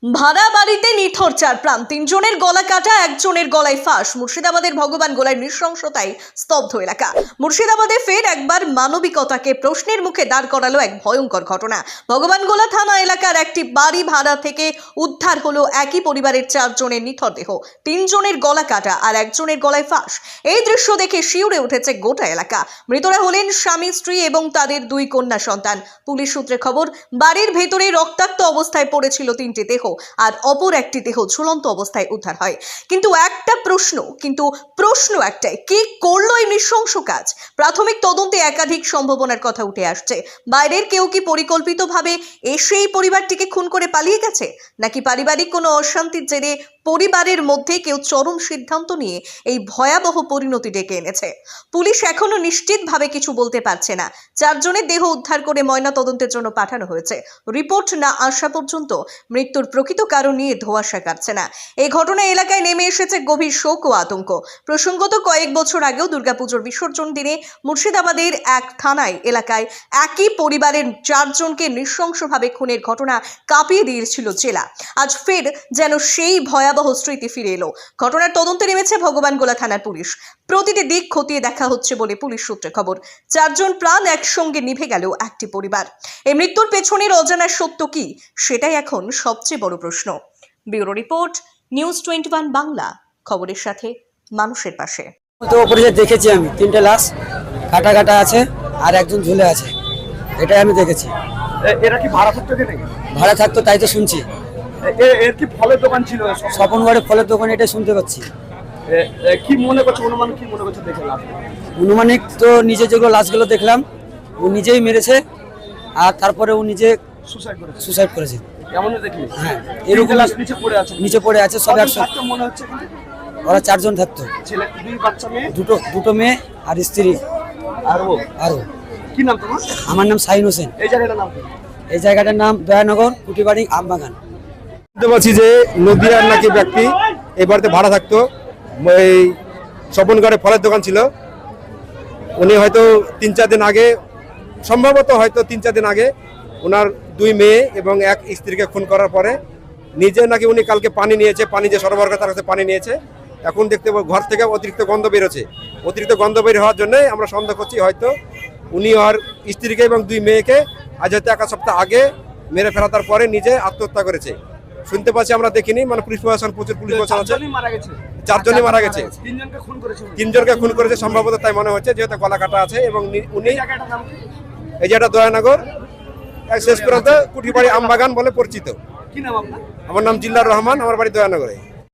ভাড়া বাড়িতে নিথর চার প্রাণ, তিনজনের গলা কাটা, একজনের গলায় ফাঁস। মুর্শিদাবাদের ভগবান গোলায় নৃশংসতায় স্তব্ধ এলাকা। মুর্শিদাবাদে ফের একবার মানবিকতাকে প্রশ্নের মুখে দাঁড় করালো এক ভয়ঙ্কর ঘটনা। ভগবান গোলা থানা এলাকার একটি বাড়ি ভাড়া থেকে উদ্ধার হলো একই পরিবারের চারজনের নিথর দেহ। তিনজনের গলা কাটা আর একজনের গলায় ফাঁস। এই দৃশ্য দেখে শিউরে উঠেছে গোটা এলাকা। মৃতরা হলেন স্বামী স্ত্রী এবং তাদের দুই কন্যা সন্তান। পুলিশ সূত্রে খবর, বাড়ির ভেতরে রক্তাক্ত অবস্থায় পড়েছিল তিনটি দেহ আর অপর একটি দেহ ঝুলন্ত অবস্থায় উদ্ধার হয়। কিন্তু প্রশ্ন একটাই, কি করলো এই নৃশংস কাজ? প্রাথমিক তদন্তে একাধিক সম্ভাবনার কথা উঠে আসছে। বাইরের কেউ কি পরিকল্পিতভাবে এসে এই পরিবারটিকে খুন করে পালিয়ে গেছে, নাকি পারিবারিক কোনো অশান্তির জেরে পরিবারের মধ্যে কেউ চরম সিদ্ধান্ত নিয়ে এই ভয়াবহ পরিণতি ডেকে এনেছে? পুলিশ এখনো নিশ্চিতভাবে কিছু বলতে পারছে না। চারজনের দেহ উদ্ধার করে ময়না তদন্তের জন্য পাঠানো হয়েছে। রিপোর্ট না আসা পর্যন্ত মৃত্যুর প্রকৃত কারণ নিয়ে ধোঁয়াশা কাটছে না। এই ঘটনায় এলাকায় নেমে এসেছে গভীর শোক ও আতঙ্ক। প্রসঙ্গত, কয়েক বছর আগেও দুর্গাপুজোর বিসর্জন দিনে মুর্শিদাবাদের এক থানায় এলাকায় একই পরিবারের চারজনকে নৃশংসভাবে খুনের ঘটনা কাঁপিয়ে দিয়েছিল জেলা। আজ ফের যেন সেই ভয়াবহ স্মৃতি ফিরে এলো। ঘটনার তদন্তে নেমেছে ভগবান গোলা থানার পুলিশ। প্রতিটি দিক খতিয়ে দেখা হচ্ছে বলে পুলিশ সূত্রে খবর। চারজন প্রাণ একসঙ্গে নিভে গেল একটি পরিবার। এই মৃত্যুর পেছনের অজানা সত্য কি, সেটাই এখন সবচেয়ে বড় প্রশ্ন। ব্যুরো রিপোর্ট, নিউজ 21 বাংলা, খবরের সাথে মানুষের পাশে। তো উপরে দেখেছি আমি তিনটে লাশ কাটা কাটা আছে আর একজন ঝুলে আছে, এটাই আমি দেখেছি। এরা কি ভাড়া থাকতো কি নাকি? ভাড়া থাকতো, তাই তো শুনছি। এর কি ফলের দোকান ছিল? স্বপনগড়ে ফলের দোকান, এটা শুনতে পাচ্ছি। কি মনে করছে, অনুমান কি মনে করছে দেখে লাশ? অনুমানিক তো নিজে যেগুলো লাশগুলো দেখলাম, ও নিজেই মেরেছে আর তারপরে ও নিজে সুসাইড করেছে। কেমন দেখি? হ্যাঁ, এরকম লাশ নিচে পড়ে আছে। নিচে পড়ে আছে সব একসাথে। মনে হচ্ছে ওরা চারজন থাকতো, ছেলে, দুই বাচ্চা, মেয়ে, দুটো মেয়ে আর স্ত্রী। আরো কি নাম তোমার? আমার নাম শাহিন হোসেন। এই জায়গাটার নাম? এই জায়গাটার নাম দয়ানগর কুটিবাড়ি আমবাগান। শুনতে পাচ্ছি যে নদিয়ার নাকি ব্যক্তি এই বাড়িতে ভাড়া থাকতো। এই স্বপনগড়ে ফলের দোকান ছিল। উনি হয়তো 3-4 দিন আগে, সম্ভবত হয়তো 3-4 দিন আগে, ওনার দুই মেয়ে এবং এক স্ত্রীকে খুন করার পরে নিজে নাকি উনি কালকে পানি নিয়েছে, পানি যে সরবরাহ করে তার কাছে পানি নিয়েছে। এখন দেখতে ঘর থেকে অতিরিক্ত গন্ধ বেরোচ্ছে। অতিরিক্ত গন্ধ বের হওয়ার জন্য আমরা সন্দেহ করছি হয়তো উনি আর স্ত্রীকে এবং দুই মেয়েকে আজ হয়তো 1 সপ্তাহ আগে মেরে ফেলার পরে নিজে আত্মহত্যা করেছে। শুনতে পাচ্ছি, আমরা দেখিনি। মানে পুলিশ প্রশাসন, প্রচুর পুলিশ প্রশাসন আছে। চারজনই মারা গেছে। তিনজনকে খুন করেছে সম্ভবত, তাই মনে হচ্ছে, যেহেতু গলা কাটা আছে। এবং উনি, এই জায়গাটা দয়ানগর, শেষ পর্যন্ত কুটিবাড়ি আমবাগান বলে পরিচিত। কি নাম আপনার? আমার নাম জিল্লার রহমান, আমার বাড়ি দয়ানগরে।